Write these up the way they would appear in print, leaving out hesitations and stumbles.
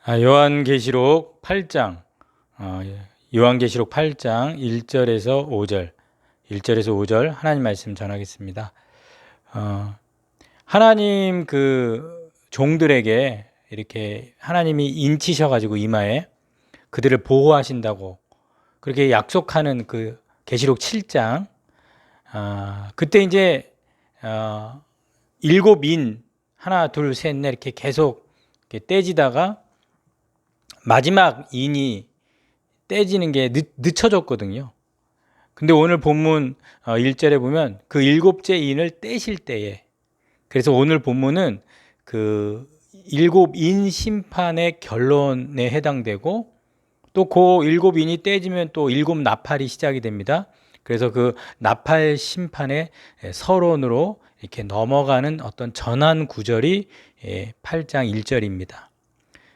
요한계시록 8장, 요한계시록 8장 1절에서 5절, 1절에서 5절 하나님 말씀 전하겠습니다. 하나님 그 종들에게 이렇게 하나님이 인치셔가지고 이마에 그들을 보호하신다고 그렇게 약속하는 그 계시록 7장, 그때 이제 일곱 인 하나 둘 셋 넷 이렇게 계속 이렇게 떼지다가 마지막 인이 떼지는 게 늦춰졌거든요. 근데 오늘 본문 1절에 보면 그 일곱째 인을 떼실 때에, 그래서 오늘 본문은 그 일곱 인 심판의 결론에 해당되고, 또 그 일곱 인이 떼지면 또 일곱 나팔이 시작이 됩니다. 그래서 그 나팔 심판의 서론으로 이렇게 넘어가는 어떤 전환 구절이 8장 1절입니다.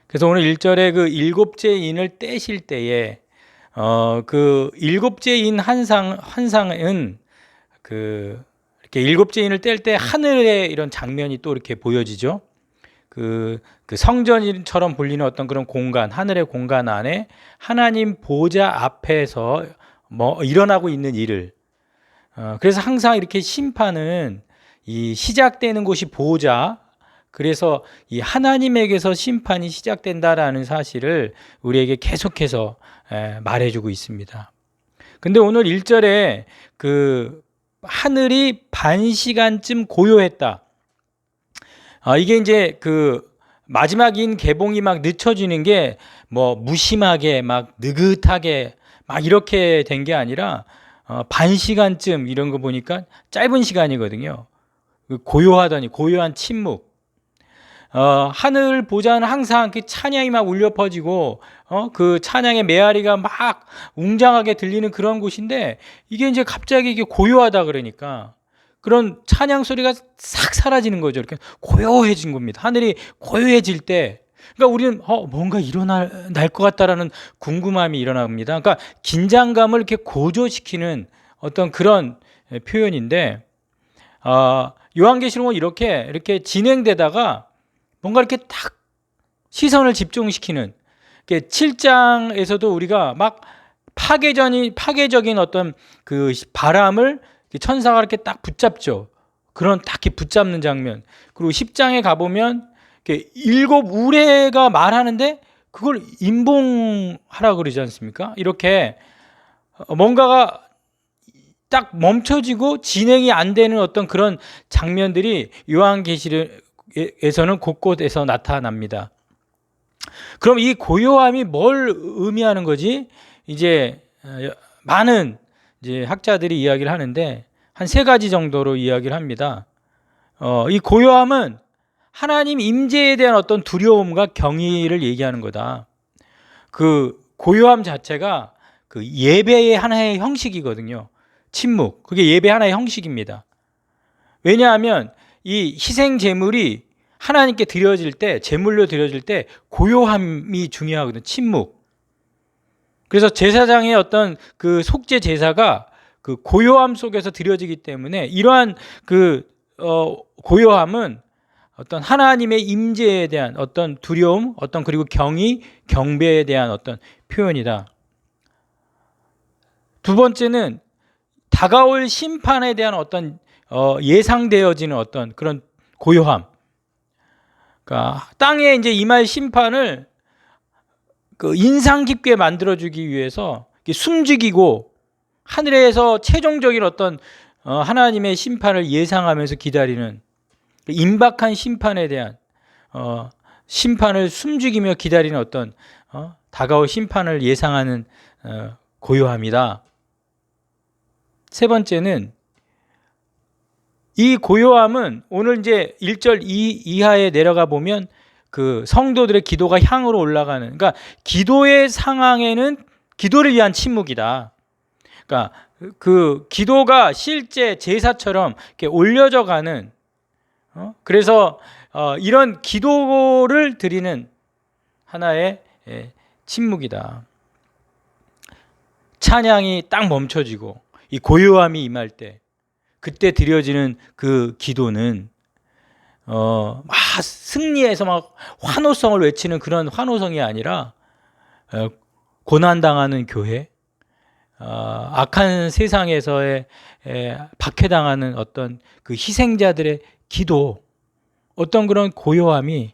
그래서 오늘 1절에 그 일곱째 인을 떼실 때에 그 일곱째 인 환상은 그 이렇게 일곱째 인을 뗄 때 하늘의 이런 장면이 또 이렇게 보여지죠. 그 성전처럼 불리는 어떤 그런 공간, 하늘의 공간 안에 하나님 보좌 앞에서 일어나고 있는 일을, 그래서 항상 이렇게 심판은 이 시작되는 곳이 보좌, 그래서 이 하나님에게서 심판이 시작된다라는 사실을 우리에게 계속해서 말해주고 있습니다. 근데 오늘 1절에 그 하늘이 반 시간쯤 고요했다. 이게 이제 그 마지막인 개봉이 막 늦춰지는 게 뭐 무심하게 막 느긋하게 막 이렇게 된 게 아니라 반 시간쯤 이런 거 보니까 짧은 시간이거든요. 고요하더니 고요한 침묵. 하늘 보좌는 항상 그 찬양이 막 울려 퍼지고, 그 찬양의 메아리가 막 웅장하게 들리는 그런 곳인데, 이게 이제 갑자기 이게 고요하다 그러니까 그런 찬양 소리가 싹 사라지는 거죠. 이렇게 고요해진 겁니다. 하늘이 고요해질 때, 그러니까 우리는 뭔가 일어날 것 같다라는 궁금함이 일어납니다. 그러니까 긴장감을 이렇게 고조시키는 어떤 그런 표현인데, 요한계시록은 이렇게 진행되다가 뭔가 이렇게 딱 시선을 집중시키는, 7장에서도 우리가 막 파괴적인 어떤 그 바람을 천사가 이렇게 딱 붙잡죠. 그런 딱 붙잡는 장면. 그리고 10장에 가보면 일곱 우레가 말하는데 그걸 임봉하라 그러지 않습니까? 이렇게 뭔가가 딱 멈춰지고 진행이 안 되는 어떤 그런 장면들이 요한계시록에서는 곳곳에서 나타납니다. 그럼 이 고요함이 뭘 의미하는 거지? 이제 많은 이제 학자들이 이야기를 하는데 한 세 가지 정도로 이야기를 합니다. 이 고요함은 하나님 임재에 대한 어떤 두려움과 경의를 얘기하는 거다. 그 고요함 자체가 그 예배의 하나의 형식이거든요. 침묵, 그게 예배 하나의 형식입니다. 왜냐하면 이 희생 제물이 하나님께 드려질 때, 제물로 드려질 때 고요함이 중요하거든요. 침묵. 그래서 제사장의 어떤 그 속죄 제사가 그 고요함 속에서 드려지기 때문에 이러한 그 고요함은 어떤 하나님의 임재에 대한 어떤 두려움, 어떤 그리고 경의, 경배에 대한 어떤 표현이다. 두 번째는 다가올 심판에 대한 어떤 예상되어지는 어떤 그런 고요함. 그러니까 땅에 이제 임할 심판을 그 인상 깊게 만들어주기 위해서 숨죽이고 하늘에서 최종적인 어떤 하나님의 심판을 예상하면서 기다리는 임박한 심판에 대한 심판을 숨죽이며 기다리는 어떤 다가올 심판을 예상하는 고요함이다. 세 번째는 이 고요함은 오늘 이제 1절 이하에 내려가 보면 그 성도들의 기도가 향으로 올라가는, 그러니까 기도의 상황에는 기도를 위한 침묵이다. 그러니까 그 기도가 실제 제사처럼 이렇게 올려져 가는, 그래서 이런 기도를 드리는 하나의 침묵이다. 찬양이 딱 멈춰지고 이 고요함이 임할 때, 그때 드려지는 그 기도는 막 승리해서 막 환호성을 외치는 그런 환호성이 아니라 고난당하는 교회, 악한 세상에서의 박해당하는 어떤 그 희생자들의 기도, 어떤 그런 고요함이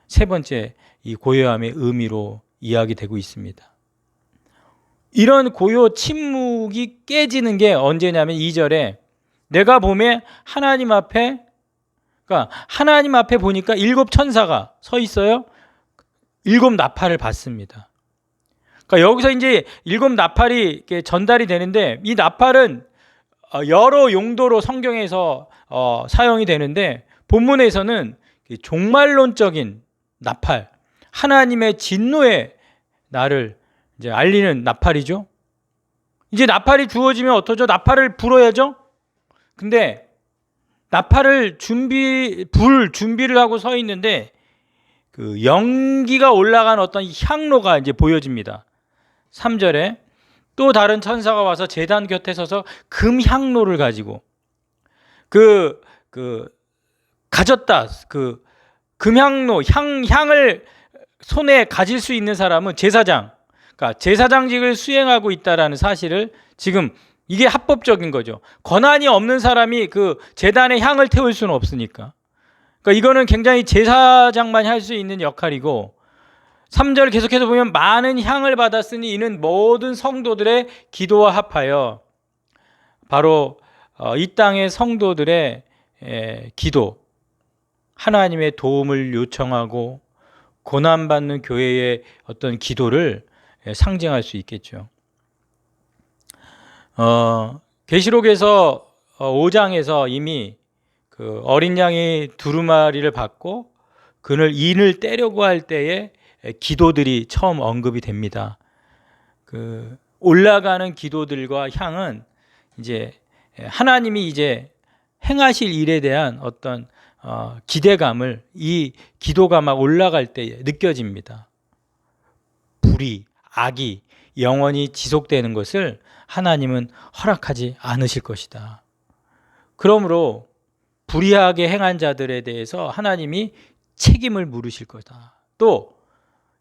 세 번째 이 고요함의 의미로 이야기되고 있습니다. 이런 고요 침묵이 깨지는 게 언제냐면 2절에 내가 봄에 하나님 앞에, 그러니까 하나님 앞에 보니까 7 천사가 서 있어요. 7 나팔을 받습니다. 그러니까 여기서 이제 7 나팔이 전달이 되는데, 이 나팔은 여러 용도로 성경에서 사용이 되는데, 본문에서는 종말론적인 나팔, 하나님의 진노의 날을 이제 알리는 나팔이죠. 이제 나팔이 주어지면 어떠죠? 나팔을 불어야죠. 근데 나팔을 불 준비를 하고 서 있는데 그 연기가 올라간 어떤 향로가 이제 보여집니다. 3절에 또 다른 천사가 와서 제단 곁에 서서 금 향로를 가지고 가졌다. 그 금향로 향을 손에 가질 수 있는 사람은 제사장, 그러니까 제사장직을 수행하고 있다라는 사실을, 지금 이게 합법적인 거죠. 권한이 없는 사람이 그 제단에 향을 태울 수는 없으니까. 그러니까 이거는 굉장히 제사장만 할 수 있는 역할이고, 3절 계속해서 보면 많은 향을 받았으니 이는 모든 성도들의 기도와 합하여, 바로 이 땅의 성도들의 기도, 하나님의 도움을 요청하고 고난받는 교회의 어떤 기도를 상징할 수 있겠죠. 계시록에서 5장에서 이미 그 어린 양이 두루마리를 받고 그를 인을 떼려고 할 때에 기도들이 처음 언급이 됩니다. 그 올라가는 기도들과 향은 이제 하나님이 이제 행하실 일에 대한 어떤 기대감을 이 기도가 막 올라갈 때 느껴집니다. 불의, 악이 영원히 지속되는 것을 하나님은 허락하지 않으실 것이다. 그러므로 불의하게 행한 자들에 대해서 하나님이 책임을 물으실 거다. 또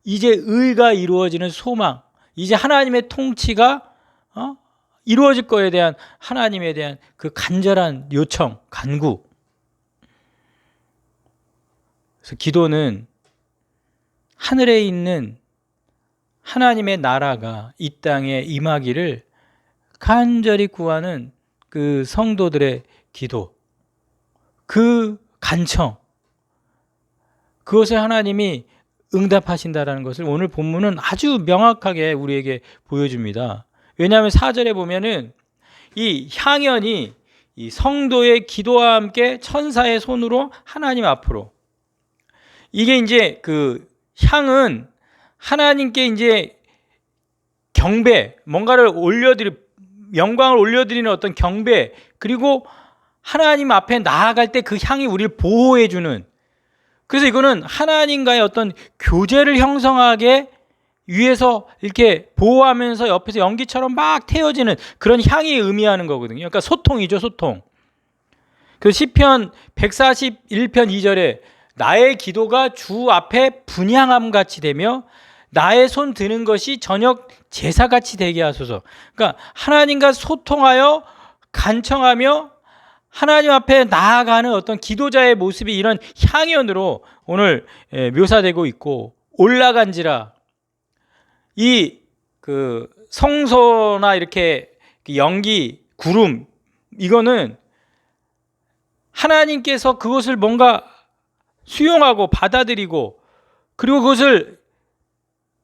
이제 의가 이루어지는 소망, 이제 하나님의 통치가 이루어질 거에 대한 하나님에 대한 그 간절한 요청, 간구. 그래서 기도는 하늘에 있는 하나님의 나라가 이 땅에 임하기를 간절히 구하는 그 성도들의 기도, 그 간청, 그것을 하나님이 응답하신다라는 것을 오늘 본문은 아주 명확하게 우리에게 보여줍니다. 왜냐하면 4절에 보면은 이 향연이 이 성도의 기도와 함께 천사의 손으로 하나님 앞으로, 이게 이제 그 향은 하나님께 이제 경배, 뭔가를 영광을 올려드리는 어떤 경배, 그리고 하나님 앞에 나아갈 때 그 향이 우리를 보호해주는, 그래서 이거는 하나님과의 어떤 교제를 형성하게 위에서 이렇게 보호하면서 옆에서 연기처럼 막 태워지는 그런 향이 의미하는 거거든요. 그러니까 소통이죠, 소통. 그 시편 141편 2절에 나의 기도가 주 앞에 분향함 같이 되며 나의 손 드는 것이 저녁 제사같이 되게 하소서. 그러니까 하나님과 소통하여 간청하며 하나님 앞에 나아가는 어떤 기도자의 모습이 이런 향연으로 오늘 묘사되고 있고, 올라간지라 이 그 성소나 이렇게 연기, 구름, 이거는 하나님께서 그것을 뭔가 수용하고 받아들이고, 그리고 그것을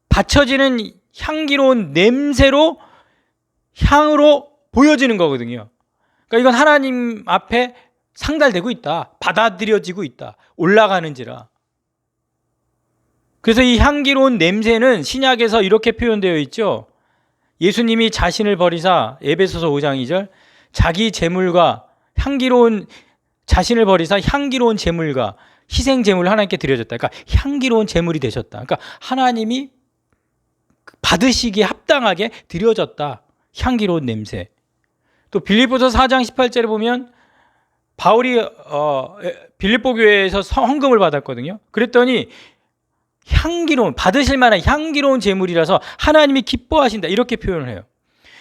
받쳐지는 향기로운 냄새로 향으로 보여지는 거거든요. 그러니까 이건 하나님 앞에 상달되고 있다, 받아들여지고 있다, 올라가는지라. 그래서 이 향기로운 냄새는 신약에서 이렇게 표현되어 있죠. 예수님이 자신을 버리사, 에베소서 5장 2절, 자기 제물과 자신을 버리사 향기로운 제물과 희생 제물을 하나님께 드려졌다. 그러니까 향기로운 제물이 되셨다. 그러니까 하나님이 받으시기에 합당하게 드려졌다. 향기로운 냄새. 또 빌립보서 4장 18절에 보면 바울이 빌립보 교회에서 헌금을 받았거든요. 그랬더니 향기로운, 받으실 만한 향기로운 제물이라서 하나님이 기뻐하신다, 이렇게 표현을 해요.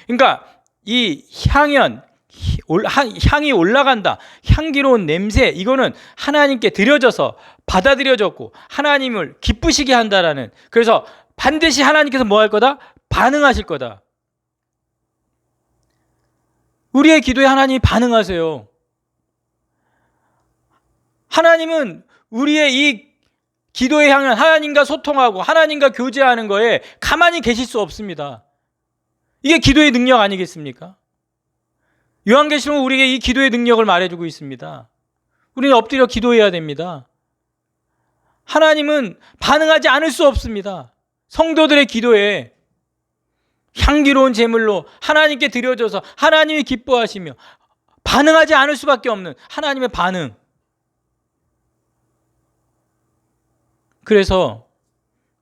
그러니까 이 향이 올라간다, 향기로운 냄새, 이거는 하나님께 드려져서 받아들여졌고 하나님을 기쁘시게 한다라는, 그래서 반드시 하나님께서 뭐 할 거다? 반응하실 거다. 우리의 기도에 하나님이 반응하세요. 하나님은 우리의 이 기도의 향은 하나님과 소통하고 하나님과 교제하는 거에 가만히 계실 수 없습니다. 이게 기도의 능력 아니겠습니까? 요한계시록은 우리에게 이 기도의 능력을 말해주고 있습니다. 우리는 엎드려 기도해야 됩니다. 하나님은 반응하지 않을 수 없습니다. 성도들의 기도에 향기로운 제물로 하나님께 드려져서 하나님이 기뻐하시며 반응하지 않을 수밖에 없는 하나님의 반응. 그래서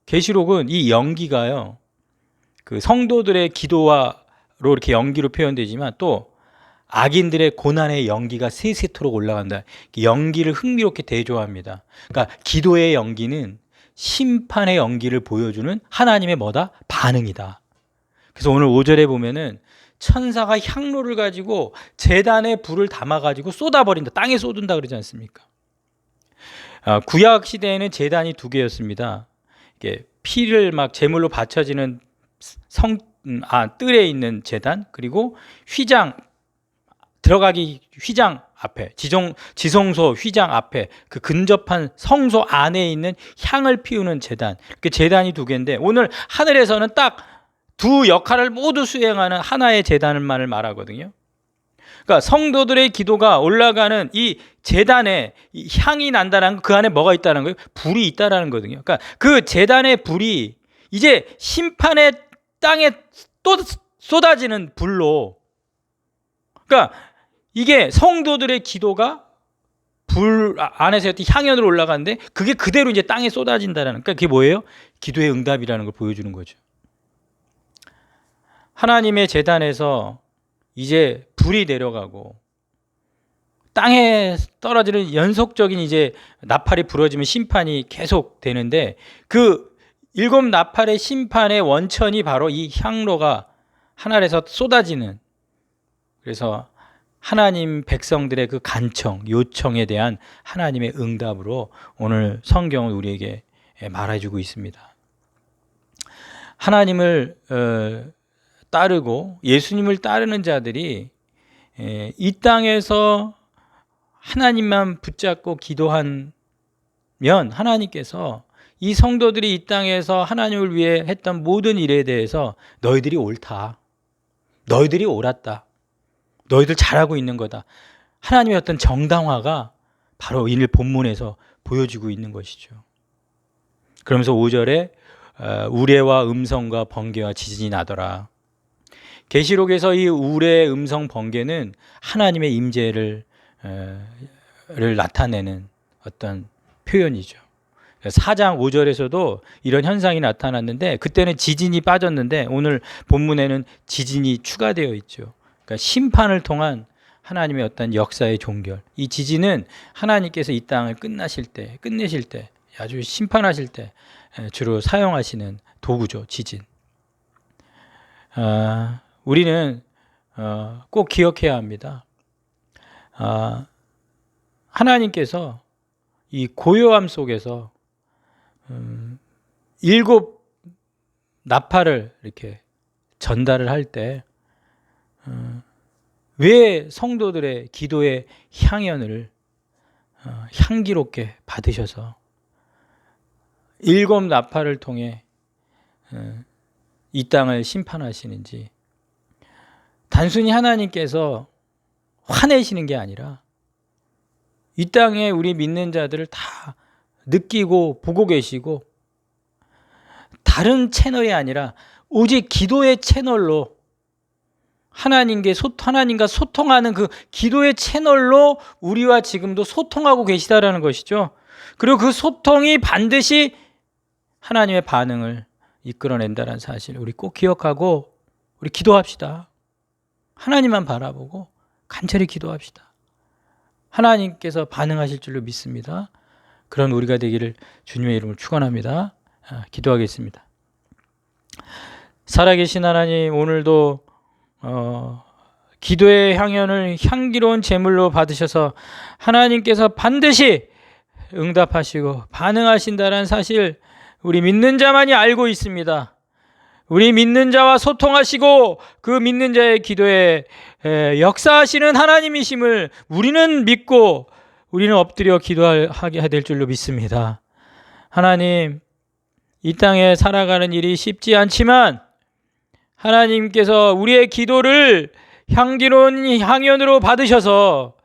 계시록은 이 연기가요, 그 성도들의 기도로 이렇게 연기로 표현되지만 또 악인들의 고난의 연기가 세세토록 올라간다. 연기를 흥미롭게 대조합니다. 그러니까 기도의 연기는 심판의 연기를 보여주는 하나님의 뭐다? 반응이다. 그래서 오늘 5절에 보면은 천사가 향로를 가지고 제단에 불을 담아가지고 쏟아버린다. 땅에 쏟은다 그러지 않습니까? 구약 시대에는 제단이 두 개였습니다. 이게 피를 막 제물로 바쳐지는 뜰에 있는 제단, 그리고 휘장, 들어가기 휘장 앞에, 지성소 휘장 앞에 그 근접한 성소 안에 있는 향을 피우는 제단. 그 제단이 두 개인데 오늘 하늘에서는 딱 두 역할을 모두 수행하는 하나의 제단만을 말하거든요. 그러니까 성도들의 기도가 올라가는 이 제단에 이 향이 난다는 거, 그 안에 뭐가 있다는 거예요? 불이 있다는 거거든요. 그러니까 그 제단의 불이 이제 심판의 땅에 또 쏟아지는 불로, 그러니까 이게 성도들의 기도가 불 안에서 향연으로 올라가는데 그게 그대로 이제 땅에 쏟아진다라는, 그러니까 그게 뭐예요? 기도의 응답이라는 걸 보여주는 거죠. 하나님의 제단에서 이제 불이 내려가고 땅에 떨어지는 연속적인 이제 나팔이 부러지면 심판이 계속 되는데 그 7 나팔의 심판의 원천이 바로 이 향로가 하늘에서 쏟아지는, 그래서 하나님 백성들의 그 간청, 요청에 대한 하나님의 응답으로 오늘 성경은 우리에게 말해주고 있습니다. 하나님을 따르고 예수님을 따르는 자들이 이 땅에서 하나님만 붙잡고 기도하면 하나님께서 이 성도들이 이 땅에서 하나님을 위해 했던 모든 일에 대해서 너희들이 옳다, 너희들이 옳았다, 너희들 잘하고 있는 거다, 하나님의 어떤 정당화가 바로 오늘 본문에서 보여지고 있는 것이죠. 그러면서 5절에 우레와 음성과 번개와 지진이 나더라. 계시록에서 이 우레, 음성, 번개는 하나님의 임재를 나타내는 어떤 표현이죠. 4장 5절에서도 이런 현상이 나타났는데 그때는 지진이 빠졌는데 오늘 본문에는 지진이 추가되어 있죠. 그러니까 심판을 통한 하나님의 어떤 역사의 종결. 이 지진은 하나님께서 이 땅을 끝내실 때, 아주 심판하실 때 주로 사용하시는 도구죠, 지진. 우리는 꼭 기억해야 합니다. 하나님께서 이 고요함 속에서 7 나팔을 이렇게 전달을 할 때 왜 성도들의 기도의 향연을 향기롭게 받으셔서 7 나팔을 통해 이 땅을 심판하시는지, 단순히 하나님께서 화내시는 게 아니라 이 땅에 우리 믿는 자들을 다 느끼고 보고 계시고 다른 채널이 아니라 오직 기도의 채널로 하나님과 소통하는 그 기도의 채널로 우리와 지금도 소통하고 계시다라는 것이죠. 그리고 그 소통이 반드시 하나님의 반응을 이끌어낸다는 사실 우리 꼭 기억하고 우리 기도합시다. 하나님만 바라보고 간절히 기도합시다. 하나님께서 반응하실 줄로 믿습니다. 그런 우리가 되기를 주님의 이름으로 축원합니다. 기도하겠습니다. 살아계신 하나님, 오늘도 기도의 향연을 향기로운 제물로 받으셔서 하나님께서 반드시 응답하시고 반응하신다는 사실 우리 믿는 자만이 알고 있습니다. 우리 믿는 자와 소통하시고 그 믿는 자의 기도에 역사하시는 하나님이심을 우리는 믿고 우리는 엎드려 기도하게 될 줄로 믿습니다. 하나님, 이 땅에 살아가는 일이 쉽지 않지만 하나님께서 우리의 기도를 향기로운 향연으로 받으셔서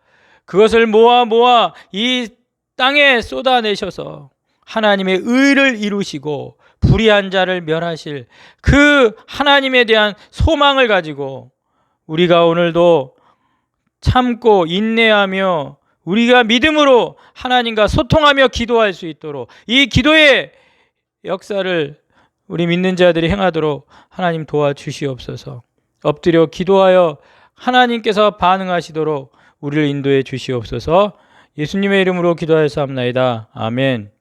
그것을 모아 이 땅에 쏟아내셔서 하나님의 의를 이루시고 불의한 자를 멸하실 그 하나님에 대한 소망을 가지고 우리가 오늘도 참고 인내하며 우리가 믿음으로 하나님과 소통하며 기도할 수 있도록 이 기도의 역사를 우리 믿는 자들이 행하도록 하나님 도와주시옵소서. 엎드려 기도하여 하나님께서 반응하시도록 우리를 인도해 주시옵소서. 예수님의 이름으로 기도하였사옵나이다. 아멘.